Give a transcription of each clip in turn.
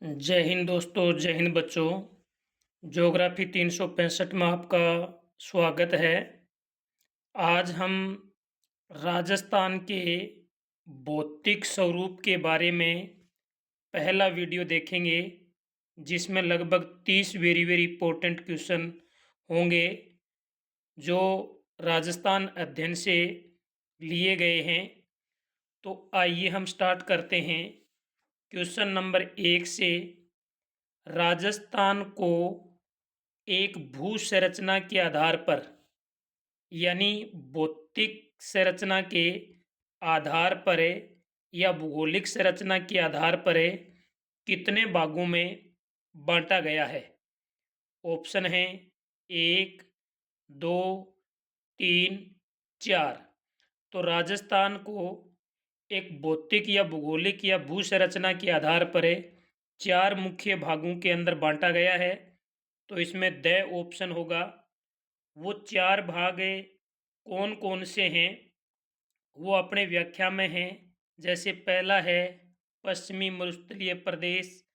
जय हिंद दोस्तों, जय हिंद बच्चों। ज्योग्राफी 365 में आपका स्वागत है। आज हम राजस्थान के भौतिक स्वरूप के बारे में पहला वीडियो देखेंगे, जिसमें लगभग 30 वेरी वेरी इंपॉर्टेंट क्वेश्चन होंगे जो राजस्थान अध्ययन से लिए गए हैं। तो आइए हम स्टार्ट करते हैं क्वेश्चन नंबर 1 से। राजस्थान को एक भू संरचना के आधार पर यानी भौतिक संरचना के आधार पर या भौगोलिक संरचना के आधार पर कितने भागों में बांटा गया है। ऑप्शन है 1, 2, 3, 4। तो राजस्थान को एक भौतिक या भूगोलिक या भू संरचना के आधार पर 4 मुख्य भागों के अंदर बांटा गया है। तो इसमें द ऑप्शन होगा। वो 4 भाग कौन कौन से हैं वो अपने व्याख्या में हैं। जैसे पहला है पश्चिमी मरुस्थलीय प्रदेश,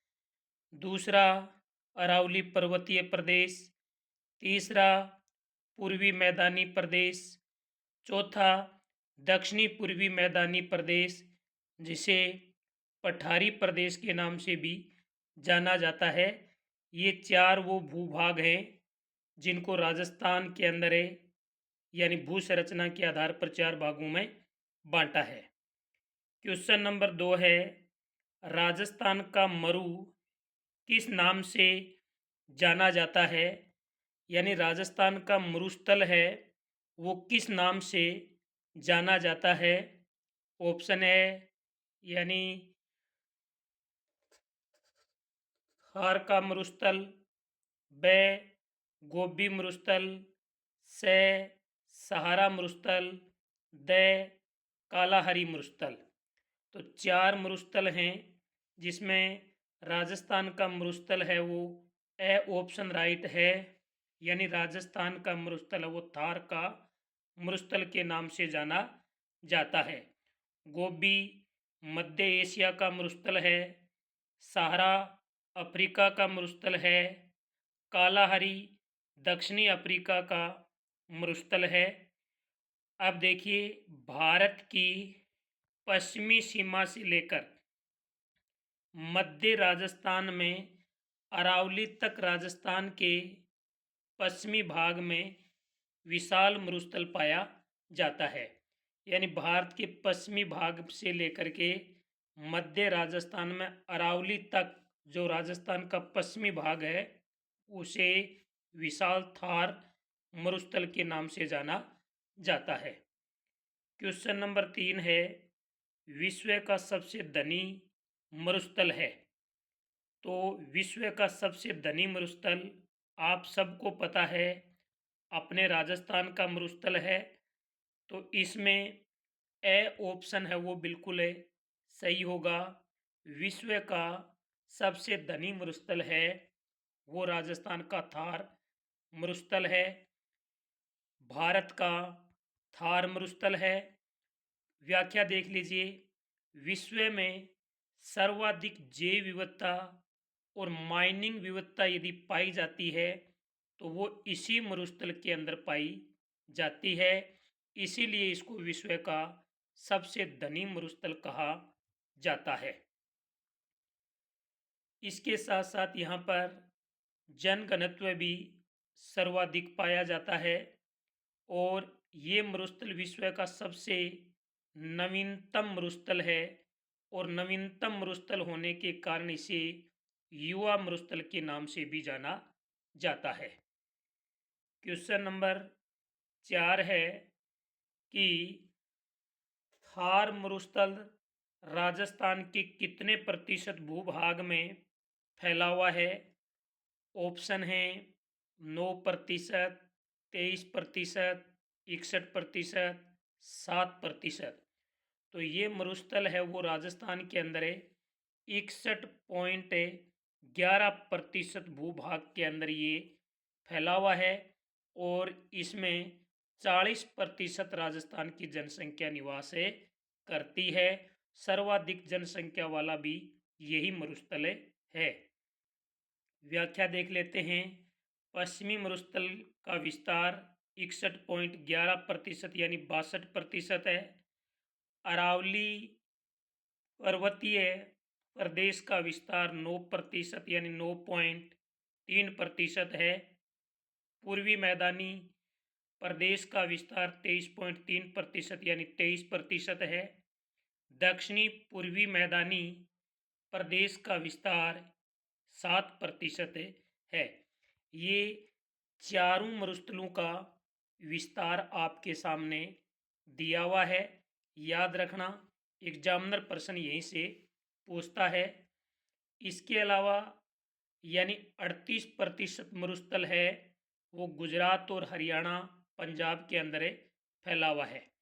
दूसरा अरावली पर्वतीय प्रदेश, तीसरा पूर्वी मैदानी प्रदेश, चौथा दक्षिणी पूर्वी मैदानी प्रदेश जिसे पठारी प्रदेश के नाम से भी जाना जाता है। ये 4 वो भूभाग हैं जिनको राजस्थान के अंदर यानी भू संरचना के आधार पर 4 भागों में बांटा है। क्वेश्चन नंबर 2 है राजस्थान का मरु किस नाम से जाना जाता है, यानी राजस्थान का मरुस्थल है वो किस नाम से जाना जाता है। ऑप्शन है यानी हार का मरुस्थल, ब गोबी मरुस्थल, से सहारा मरुस्थल, द कालाहरी मरुस्थल। तो 4 मरुस्थल हैं जिसमें राजस्थान का मरुस्थल है वो ए ऑप्शन राइट है। यानी राजस्थान का मरुस्थल है वो थार का मरुस्थल के नाम से जाना जाता है। गोबी मध्य एशिया का मरुस्थल है, सहारा अफ्रीका का मरुस्थल है, कालाहरी दक्षिणी अफ्रीका का मरुस्थल है। अब देखिए भारत की पश्चिमी सीमा से लेकर मध्य राजस्थान में अरावली तक राजस्थान के पश्चिमी भाग में विशाल मरुस्थल पाया जाता है। यानी भारत के पश्चिमी भाग से लेकर के मध्य राजस्थान में अरावली तक जो राजस्थान का पश्चिमी भाग है उसे विशाल थार मरुस्थल के नाम से जाना जाता है। क्वेश्चन नंबर 3 है विश्व का सबसे धनी मरुस्थल है। तो विश्व का सबसे धनी मरुस्थल आप सबको पता है अपने राजस्थान का मरुस्थल है। तो इसमें ए ऑप्शन है वो बिल्कुल सही होगा। विश्व का सबसे धनी मरुस्थल है वो राजस्थान का थार मरुस्थल है। भारत का थार मरुस्थल है। व्याख्या देख लीजिए, विश्व में सर्वाधिक जैव विविधता और माइनिंग विविधता यदि पाई जाती है तो वो इसी मरुस्थल के अंदर पाई जाती है। इसीलिए इसको विश्व का सबसे धनी मरुस्थल कहा जाता है। इसके साथ साथ यहाँ पर जनघनत्व भी सर्वाधिक पाया जाता है और ये मरुस्थल विश्व का सबसे नवीनतम मरुस्थल है और नवीनतम मरुस्थल होने के कारण इसे युवा मरुस्थल के नाम से भी जाना जाता है। क्वेश्चन नंबर 4 है कि थार मरुस्थल राजस्थान के कितने प्रतिशत भूभाग में फैला हुआ है। ऑप्शन है 9%, 23%, 61%, 7%। तो ये मरुस्थल है वो राजस्थान के अंदर 61.11% भूभाग के अंदर ये फैला हुआ है और इसमें 40% राजस्थान की जनसंख्या निवास करती है। सर्वाधिक जनसंख्या वाला भी यही मरुस्थल है। व्याख्या देख लेते हैं। पश्चिमी मरुस्थल का विस्तार 61.11% यानी 62% है। अरावली पर्वतीय प्रदेश का विस्तार 9% यानी 9.3% है। पूर्वी मैदानी प्रदेश का विस्तार 23.3% यानी 23% है। दक्षिणी पूर्वी मैदानी प्रदेश का विस्तार 7% है। ये चारों मरुस्थलों का विस्तार आपके सामने दिया हुआ है। याद रखना, एग्जामिनर प्रश्न यहीं से पूछता है। इसके अलावा यानी 38% मरुस्थल है वो गुजरात और हरियाणा पंजाब के अंदर फैला हुआ है।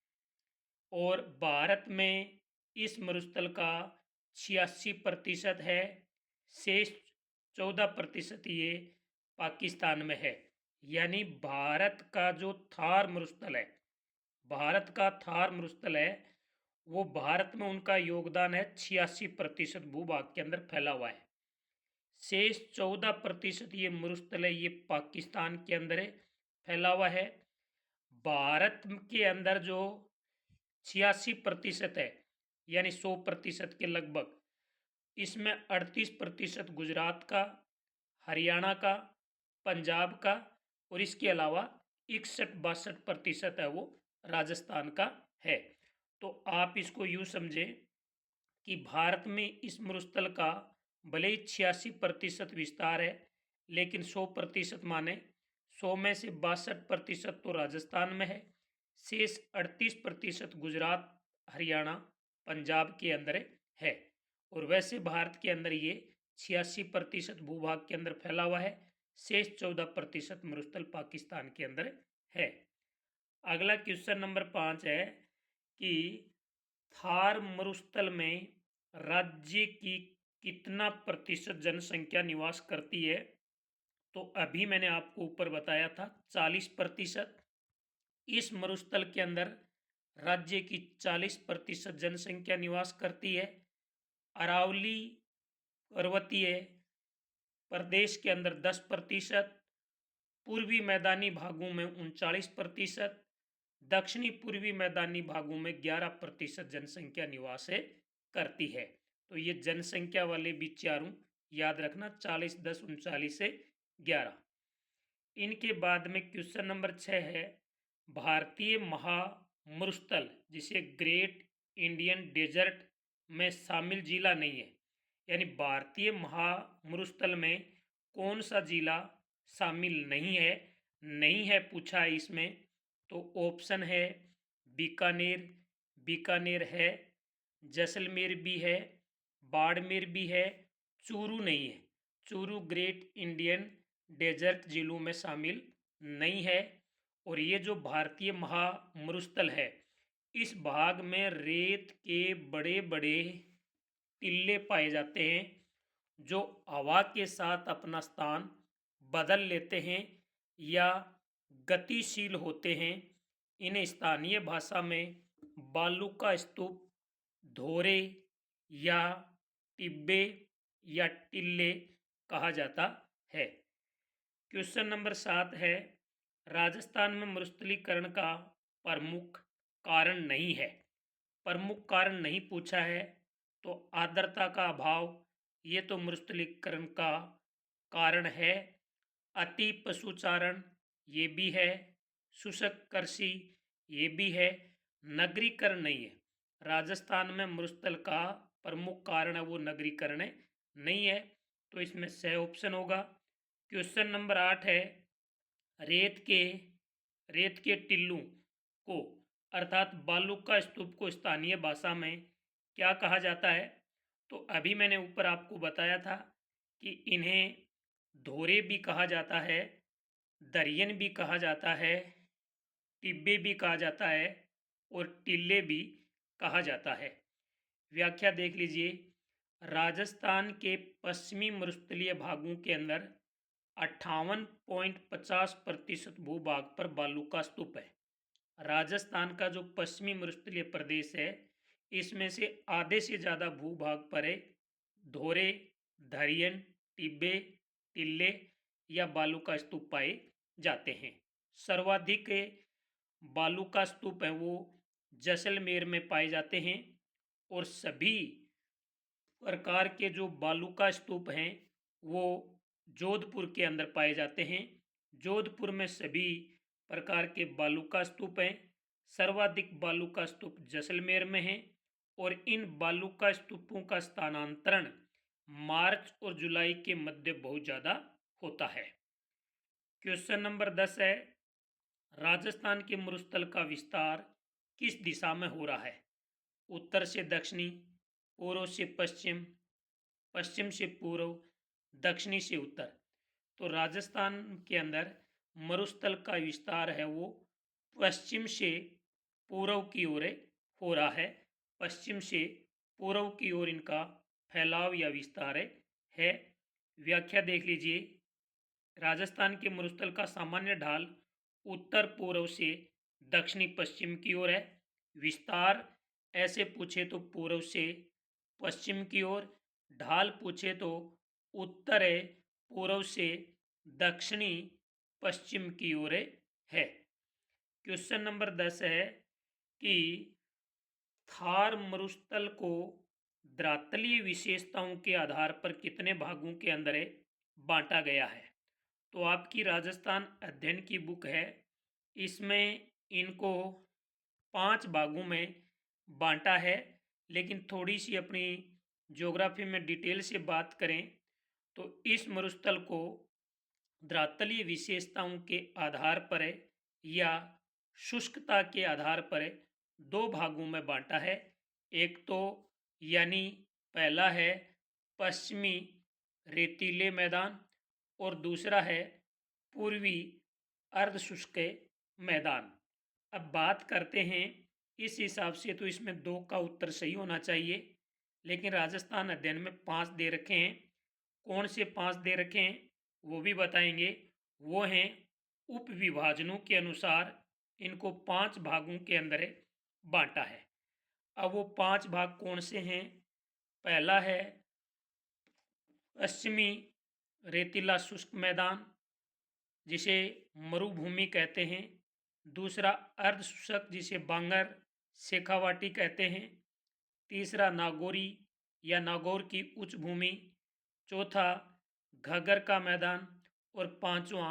और भारत में इस मरुस्थल का 86% है। शेष 14% ये पाकिस्तान में है। यानी भारत का जो थार मरुस्थल है, भारत का थार मरुस्थल है, वो भारत में उनका योगदान है 86% भूभाग के अंदर फैला हुआ है। शेष 14% ये मरुस्थल है, ये पाकिस्तान के अंदर फैला हुआ है। भारत के अंदर जो 86% है यानी 100% के लगभग, इसमें 38% गुजरात का, हरियाणा का, पंजाब का और इसके अलावा 61-62% है वो राजस्थान का है। तो आप इसको यूँ समझें कि भारत में इस मरुस्थल का भले ही 86% विस्तार है, लेकिन 100% माने 100 में से 62% तो राजस्थान में है। शेष 38% गुजरात, हरियाणा, पंजाब के अंदर है। और वैसे भारत के अंदर ये 86% भूभाग के अंदर फैला हुआ है। शेष 14% मरुस्थल पाकिस्तान के अंदर है। अगला क्वेश्चन नंबर 5 है कि थार मरुस्थल में राज्य की कितना प्रतिशत जनसंख्या निवास करती है? तो अभी मैंने आपको ऊपर बताया था 40%। इस मरुस्थल के अंदर राज्य की 40% जनसंख्या निवास करती है। अरावली पर्वतीय प्रदेश के अंदर 10%, पूर्वी मैदानी भागों में 39%, दक्षिणी पूर्वी मैदानी भागों में 11% जनसंख्या निवास करती है। तो ये जनसंख्या वाले भी चारों याद रखना, 40, 10, 39 से 11। इनके बाद में क्वेश्चन नंबर 6 है, भारतीय महामरुस्थल जिसे ग्रेट इंडियन डेजर्ट में शामिल जिला नहीं है, यानी भारतीय महामरुस्थल में कौन सा जिला शामिल नहीं है पूछा है इसमें। तो ऑप्शन है बीकानेर, बीकानेर है, जैसलमेर भी है, बाड़मेर भी है, चूरू नहीं है। चूरू ग्रेट इंडियन डेजर्ट जिलों में शामिल नहीं है। और ये जो भारतीय महामरुस्थल है, इस भाग में रेत के बड़े बड़े टिल्ले पाए जाते हैं जो हवा के साथ अपना स्थान बदल लेते हैं या गतिशील होते हैं। इन्हें स्थानीय भाषा में बालू का स्तूप, धोरे या टिब्बे या टिल्ले कहा जाता है। क्वेश्चन नंबर 7 है, राजस्थान में मरुस्थलीकरण का प्रमुख कारण नहीं है। प्रमुख कारण नहीं पूछा है तो आर्द्रता का अभाव ये तो मरुस्थलीकरण का कारण है। अति पशुचारण ये भी है। शुष्क कृषि ये भी है। नगरीकरण नहीं है। राजस्थान में मरुस्थल का प्रमुख कारण है वो नगरीकरण नहीं है। तो इसमें सही ऑप्शन होगा। क्वेश्चन नंबर 8 है, रेत के रेत के टिल्लों को अर्थात बालू का स्तूप को स्थानीय भाषा में क्या कहा जाता है? तो अभी मैंने ऊपर आपको बताया था कि इन्हें धोरे भी कहा जाता है, दरियन भी कहा जाता है, टिब्बे भी कहा जाता है और टिल्ले भी कहा जाता है। व्याख्या देख लीजिए। राजस्थान के पश्चिमी मरुस्थलीय भागों के अंदर 58.50% भूभाग पर बालू का स्तूप है। राजस्थान का जो पश्चिमी मरुस्थलीय प्रदेश है, इसमें से आधे से ज़्यादा भूभाग पर है धोरे, धरियन, टिब्बे, टिल्ले या बालू का स्तूप पाए जाते हैं। सर्वाधिक बालू का स्तूप है वो जैसलमेर में पाए जाते हैं और सभी प्रकार के जो बालू का स्तूप हैं वो जोधपुर के अंदर पाए जाते हैं। जोधपुर में सभी प्रकार के बालू का स्तूप हैं। सर्वाधिक बालू का स्तूप जैसलमेर में है और इन बालू का स्तूपों का स्थानांतरण मार्च और जुलाई के मध्य बहुत ज़्यादा होता है। क्वेश्चन नंबर 10 है, राजस्थान के मरुस्थल का विस्तार किस दिशा में हो रहा है? उत्तर से दक्षिणी, पूर्व से पश्चिम, पश्चिम से पूर्व, दक्षिणी से उत्तर। तो राजस्थान के अंदर मरुस्थल का विस्तार है वो पश्चिम से पूर्व की ओर हो रहा है। पश्चिम से पूर्व की ओर इनका फैलाव या विस्तार है। व्याख्या देख लीजिए। राजस्थान के मरुस्थल का सामान्य ढाल उत्तर पूर्व से दक्षिणी पश्चिम की ओर है। विस्तार ऐसे पूछे तो पूर्व से पश्चिम की ओर, ढाल पूछे तो उत्तर पूर्व से दक्षिणी पश्चिम की ओर है। क्वेश्चन नंबर 10 है कि थार मरुस्थल को धरातलीय विशेषताओं के आधार पर कितने भागों के अंदर बांटा गया है? तो आपकी राजस्थान अध्ययन की बुक है, इसमें इनको 5 भागों में बांटा है। लेकिन थोड़ी सी अपनी ज्योग्राफी में डिटेल से बात करें तो इस मरुस्थल को धरातलीय विशेषताओं के आधार पर या शुष्कता के आधार पर 2 भागों में बांटा है। एक तो यानी पहला है पश्चिमी रेतीले मैदान और दूसरा है पूर्वी अर्धशुष्क मैदान। अब बात करते हैं इस हिसाब से तो इसमें 2 का उत्तर सही होना चाहिए, लेकिन राजस्थान अध्ययन में 5 दे रखे हैं। कौन से 5 दे रखे हैं वो भी बताएंगे। वो हैं उप विभाजनों के अनुसार इनको 5 भागों के अंदर बांटा है। अब वो 5 भाग कौन से हैं? पहला है पश्चिमी रेतीला शुष्क मैदान जिसे मरुभूमि कहते हैं। दूसरा अर्धशुष्क जिसे बांगर शेखावाटी कहते हैं। तीसरा नागौरी या नागौर की उच्च भूमि। चौथा घग्गर का मैदान और पांचवा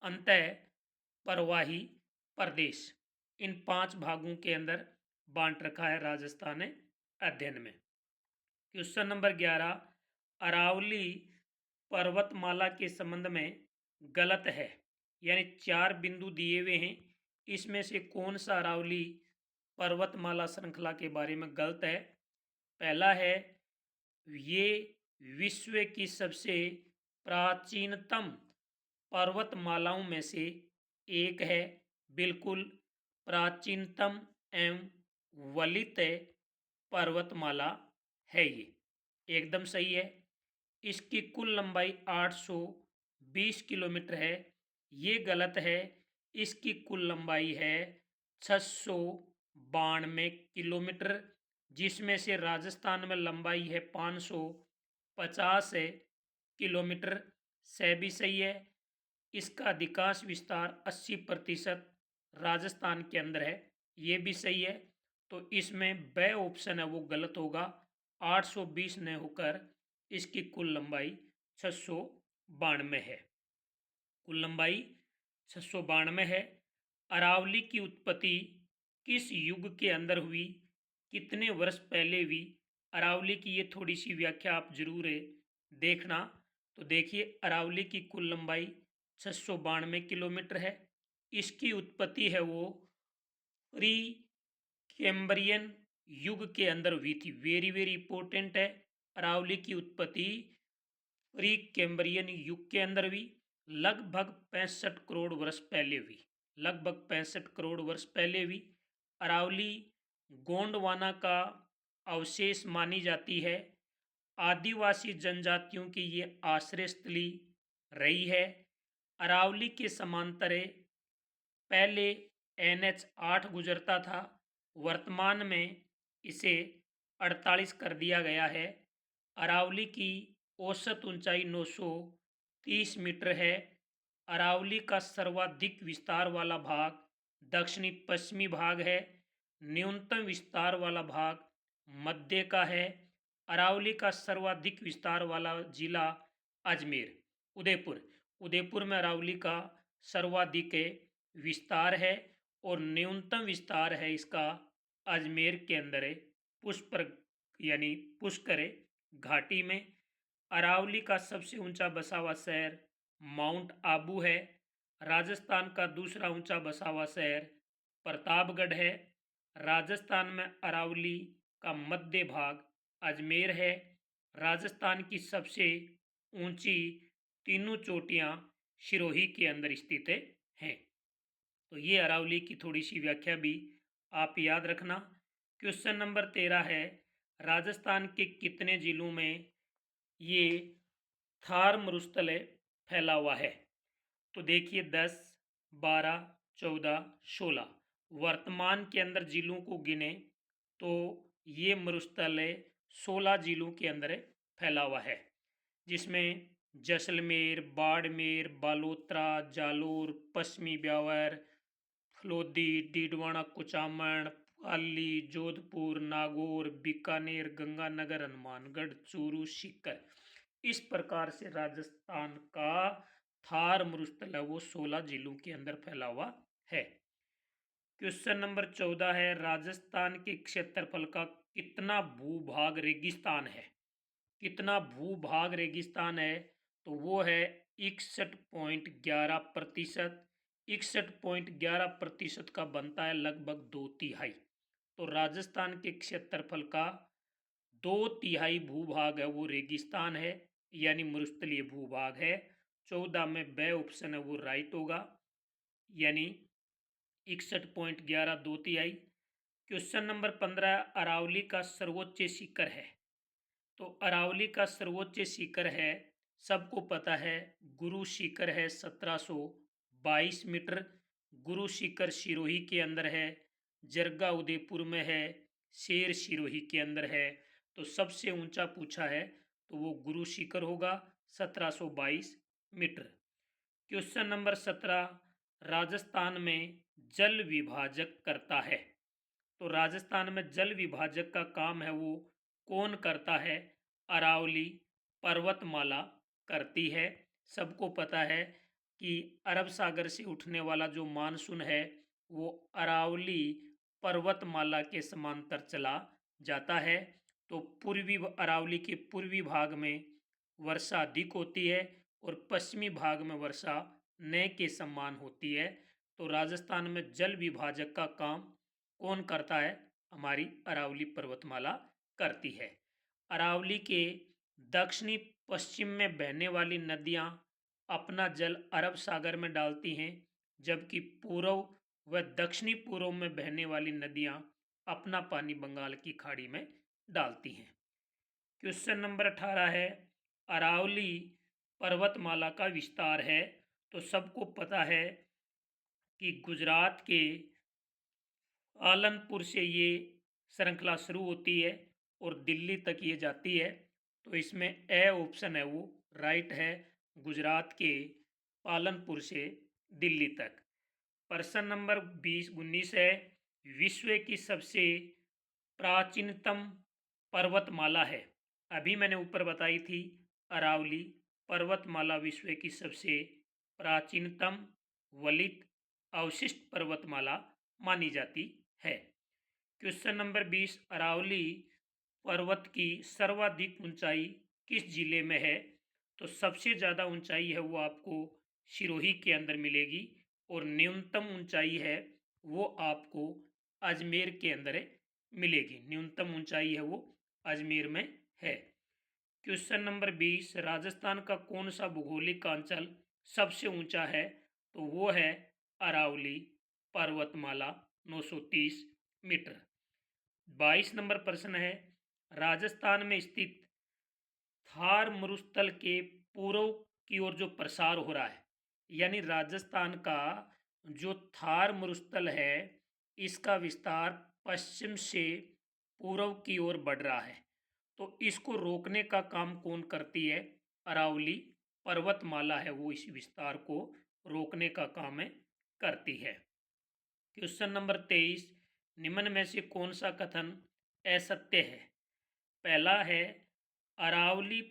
अंतः परवाही प्रदेश। इन 5 भागों के अंदर बांट रखा है राजस्थान अध्ययन में। क्वेश्चन नंबर 11, अरावली पर्वतमाला के संबंध में गलत है, यानी 4 बिंदु दिए हुए हैं, इसमें से कौन सा अरावली पर्वतमाला श्रृंखला के बारे में गलत है? पहला है ये विश्व की सबसे प्राचीनतम पर्वतमालाओं में से एक है। बिल्कुल प्राचीनतम एवं वलित पर्वतमाला है ये, एकदम सही है। इसकी कुल लंबाई 820 किलोमीटर है, ये गलत है। इसकी कुल लंबाई है 692 किलोमीटर, जिसमें से राजस्थान में लंबाई है 550 किलोमीटर। से भी सही है। इसका अधिकांश विस्तार 80% राजस्थान के अंदर है, ये भी सही है। तो इसमें ब ऑप्शन है वो गलत होगा। 820 न होकर इसकी कुल लंबाई 692 है। कुल लंबाई 692 है। अरावली की उत्पत्ति किस युग के अंदर हुई? कितने वर्ष पहले हुई? अरावली की ये थोड़ी सी व्याख्या आप जरूर देखना। तो देखिए अरावली की कुल लंबाई 692 किलोमीटर है। इसकी उत्पत्ति है वो प्री कैम्ब्रियन युग के अंदर हुई थी। वेरी वेरी इंपॉर्टेंट है। अरावली की उत्पत्ति प्री कैम्ब्रियन युग के अंदर हुई, लगभग 65 करोड़ वर्ष पहले हुई। लगभग 65 करोड़ वर्ष पहले हुई। अरावली गोंडवाना का अवशेष मानी जाती है। आदिवासी जनजातियों की ये आश्रय स्थली रही है। अरावली के समांतर पहले NH8 गुजरता था, वर्तमान में इसे 48 कर दिया गया है। अरावली की औसत ऊंचाई 930 मीटर है। अरावली का सर्वाधिक विस्तार वाला भाग दक्षिणी पश्चिमी भाग है। न्यूनतम विस्तार वाला भाग मध्य का है। अरावली का सर्वाधिक विस्तार वाला जिला अजमेर, उदयपुर। उदयपुर में अरावली का सर्वाधिक विस्तार है और न्यूनतम विस्तार है इसका अजमेर के अंदर है, पुष्कर यानी पुष्कर घाटी में। अरावली का सबसे ऊंचा बसा हुआ शहर माउंट आबू है। राजस्थान का दूसरा ऊंचा बसा हुआ शहर प्रतापगढ़ है। राजस्थान में अरावली का मध्य भाग अजमेर है। राजस्थान की सबसे ऊंची तीनों चोटियां सिरोही के अंदर स्थित हैं। तो ये अरावली की थोड़ी सी व्याख्या भी आप याद रखना। क्वेश्चन नंबर 13 है, राजस्थान के कितने जिलों में ये थार मरुस्थल फैला हुआ है? तो देखिए 10, 12, 14, 16 वर्तमान के अंदर जिलों को गिने तो ये मरुस्थल 16 जिलों के अंदर फैला हुआ है, जिसमें जैसलमेर, बाड़मेर, बालोतरा, जालोर, पश्चिमी ब्यावर, फलोदी, डीडवाना, कुचामन, पाली, जोधपुर, नागौर, बीकानेर, गंगानगर, हनुमानगढ़, चूरू, सीकर। इस प्रकार से राजस्थान का थार मरुस्थल है वो 16 जिलों के अंदर फैला हुआ है। क्वेश्चन नंबर 14 है, राजस्थान के क्षेत्रफल का कितना भूभाग रेगिस्तान है? कितना भूभाग रेगिस्तान है? तो वो है 61.11%। 61.11% का बनता है लगभग 2/3। तो राजस्थान के क्षेत्रफल का 2/3 भूभाग है वो रेगिस्तान है, यानी मरुस्थलीय भूभाग है। 14 में ब ऑप्शन है वो राइट होगा, यानी 61.11 2/3। क्वेश्चन नंबर 15, अरावली का सर्वोच्च शिखर है। तो अरावली का सर्वोच्च शिखर है, सबको पता है, गुरु शिखर है 1722 मीटर। गुरु शिखर सिरोही के अंदर है, जरगा उदयपुर में है, शेर सिरोही के अंदर है। तो सबसे ऊंचा पूछा है तो वो गुरु शिखर होगा 1722 मीटर। क्वेश्चन नंबर 17, राजस्थान में जल विभाजक करता है। तो राजस्थान में जल विभाजक का काम है वो कौन करता है? अरावली पर्वतमाला करती है। सबको पता है कि अरब सागर से उठने वाला जो मानसून है वो अरावली पर्वतमाला के समांतर चला जाता है। तो पूर्वी अरावली के पूर्वी भाग में वर्षा अधिक होती है और पश्चिमी भाग में वर्षा न के समान होती है। तो राजस्थान में जल विभाजक का काम कौन करता है? हमारी अरावली पर्वतमाला करती है। अरावली के दक्षिणी पश्चिम में बहने वाली नदियां अपना जल अरब सागर में डालती हैं, जबकि पूर्व व दक्षिणी पूर्व में बहने वाली नदियां अपना पानी बंगाल की खाड़ी में डालती हैं। क्वेश्चन नंबर 18 है, अरावली पर्वतमाला का विस्तार है। तो सबको पता है कि गुजरात के पालनपुर से ये श्रृंखला शुरू होती है और दिल्ली तक ये जाती है। तो इसमें ए ऑप्शन है वो राइट है, गुजरात के पालनपुर से दिल्ली तक। प्रश्न नंबर 19 है, विश्व की सबसे प्राचीनतम पर्वतमाला है। अभी मैंने ऊपर बताई थी अरावली पर्वतमाला विश्व की सबसे प्राचीनतम वलित अवशिष्ट पर्वतमाला मानी जाती है। क्वेश्चन नंबर 20, अरावली पर्वत की सर्वाधिक ऊंचाई किस जिले में है? तो सबसे ज़्यादा ऊंचाई है वो आपको सिरोही के अंदर मिलेगी और न्यूनतम ऊंचाई है वो आपको अजमेर के अंदर मिलेगी। न्यूनतम ऊंचाई है वो अजमेर में है। क्वेश्चन नंबर 20, राजस्थान का कौन सा भौगोलिक अंचल सबसे ऊंचा है? तो वो है अरावली पर्वतमाला 930 मीटर। 22 नंबर प्रश्न है, राजस्थान में स्थित थार मरुस्थल के पूर्व की ओर जो प्रसार हो रहा है, यानी राजस्थान का जो थार मरुस्थल है इसका विस्तार पश्चिम से पूर्व की ओर बढ़ रहा है। तो इसको रोकने का काम कौन करती है? अरावली पर्वतमाला है वो इस विस्तार को रोकने का काम है करती है। क्वेश्चन नंबर 23, निम्न में से कौन सा कथन असत्य है? पहला है अरावली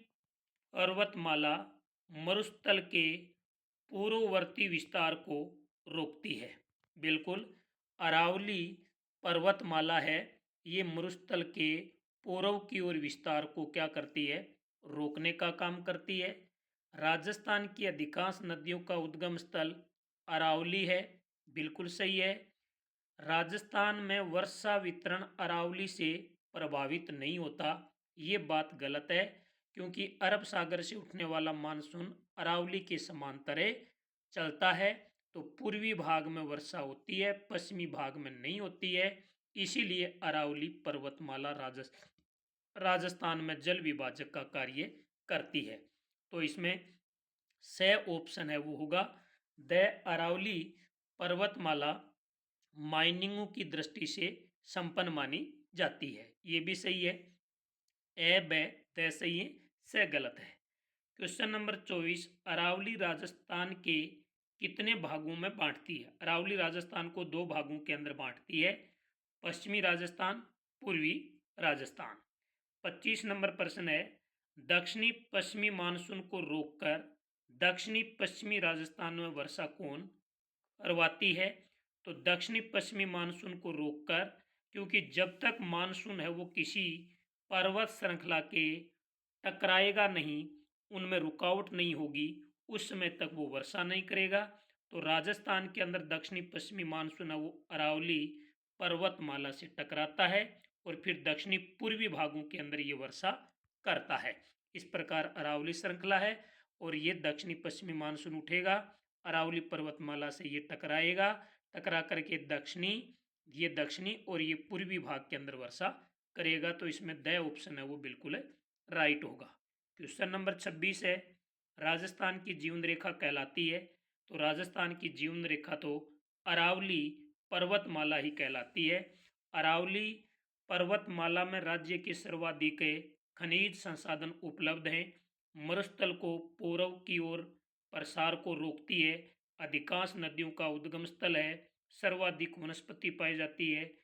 पर्वतमाला मरुस्थल के पूर्ववर्ती विस्तार को रोकती है। बिल्कुल, अरावली पर्वतमाला है ये मरुस्थल के पूर्व की ओर विस्तार को क्या करती है? रोकने का काम करती है। राजस्थान की अधिकांश नदियों का उद्गम स्थल अरावली है। बिल्कुल सही है। राजस्थान में वर्षा वितरण अरावली से प्रभावित नहीं होता, ये बात गलत है, क्योंकि अरब सागर से उठने वाला मानसून अरावली के समांतर चलता है, तो पूर्वी भाग में वर्षा होती है, पश्चिमी भाग में नहीं होती है। इसीलिए अरावली पर्वतमाला राजस्थान में जल विभाजक का कार्य करती है। तो इसमें से ऑप्शन है वो होगा द अरावली पर्वतमाला माइनिंगों की दृष्टि से संपन्न मानी जाती है। ये भी सही है। ए ब द सही है, से गलत है। क्वेश्चन नंबर 24, अरावली राजस्थान के कितने भागों में बांटती है? अरावली राजस्थान को दो भागों के अंदर बांटती है, पश्चिमी राजस्थान, पूर्वी राजस्थान। 25 नंबर प्रश्न है, दक्षिणी पश्चिमी मानसून को रोककर दक्षिणी पश्चिमी राजस्थान में वर्षा कौन करवाती है? तो दक्षिणी पश्चिमी मानसून को रोककर, क्योंकि जब तक मानसून है वो किसी पर्वत श्रृंखला के टकराएगा नहीं, उनमें रुकावट नहीं होगी, उस समय तक वो वर्षा नहीं करेगा। तो राजस्थान के अंदर दक्षिणी पश्चिमी मानसून है वो अरावली पर्वतमाला से टकराता है और फिर दक्षिणी पूर्वी भागों के अंदर ये वर्षा करता है। इस प्रकार अरावली श्रृंखला है और ये दक्षिणी पश्चिमी मानसून उठेगा, अरावली पर्वतमाला से ये टकराएगा, टकरा करके दक्षिणी और ये पूर्वी भाग के अंदर वर्षा करेगा। तो इसमें द ऑप्शन है वो बिल्कुल राइट होगा। क्वेश्चन नंबर 26 है, राजस्थान की जीवन रेखा कहलाती है? तो राजस्थान की जीवन रेखा तो अरावली पर्वतमाला ही कहलाती है। अरावली पर्वतमाला में राज्य के सर्वाधिक खनिज संसाधन उपलब्ध हैं, मरुस्थल को पूर्व की ओर प्रसार को रोकती है, अधिकांश नदियों का उद्गम स्थल है, सर्वाधिक वनस्पति पाई जाती है,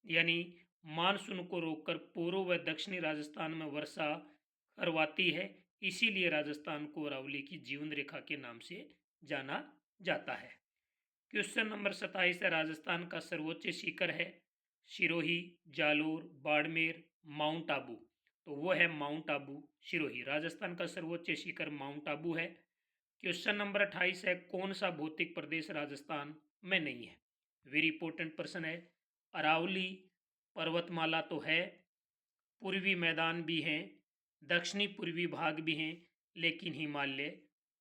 यानी मानसून को रोककर पूर्व व दक्षिणी राजस्थान में वर्षा करवाती है। इसीलिए राजस्थान को अरावली की जीवन रेखा के नाम से जाना जाता है। क्वेश्चन नंबर 27 है, राजस्थान का सर्वोच्च शिखर है सिरोही, जालोर, बाड़मेर, माउंट आबू? तो वो है माउंट आबू सिरोही। राजस्थान का सर्वोच्च शिखर माउंट आबू है। क्वेश्चन नंबर 28 है, कौन सा भौतिक प्रदेश राजस्थान में नहीं है? वेरी इंपॉर्टेंट प्रश्न है। अरावली पर्वतमाला तो है, पूर्वी मैदान भी हैं, दक्षिणी पूर्वी भाग भी हैं, लेकिन हिमालय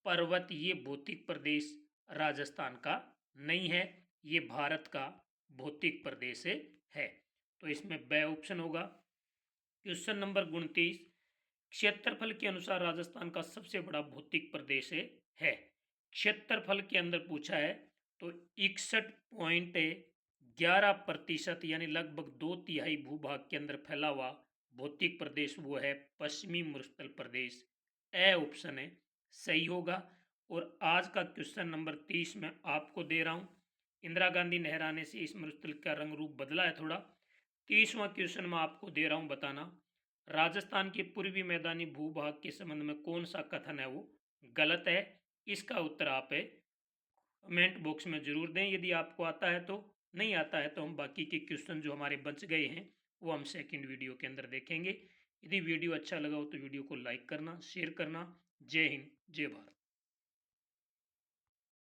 पर्वत ये भौतिक प्रदेश राजस्थान का नहीं है, ये भारत का भौतिक प्रदेश है। तो इसमें ब ऑप्शन होगा। क्वेश्चन नंबर 29, क्षेत्रफल के अनुसार राजस्थान का सबसे बड़ा भौतिक प्रदेश है। क्षेत्रफल के अंदर पूछा है तो 61.11% यानी लगभग 2/3 भूभाग के अंदर फैला हुआ भौतिक प्रदेश वो है पश्चिमी मरुस्थल प्रदेश। ए ऑप्शन है सही होगा। और आज का क्वेश्चन नंबर 30 में आपको दे रहा हूँ, इंदिरा गांधी नहर आने से इस मरुस्थल का रंग रूप बदला है थोड़ा। 30वां क्वेश्चन में आपको दे रहा हूँ बताना, राजस्थान के पूर्वी मैदानी भूभाग के संबंध में कौन सा कथन है वो गलत है? इसका उत्तर आप कमेंट बॉक्स में जरूर दें यदि आपको आता है तो। नहीं आता है तो हम बाकी के क्वेश्चन जो हमारे बच गए हैं वो हम सेकंड वीडियो के अंदर देखेंगे। यदि वीडियो अच्छा लगा हो तो वीडियो को लाइक करना, शेयर करना। जय हिंद, जय भारत।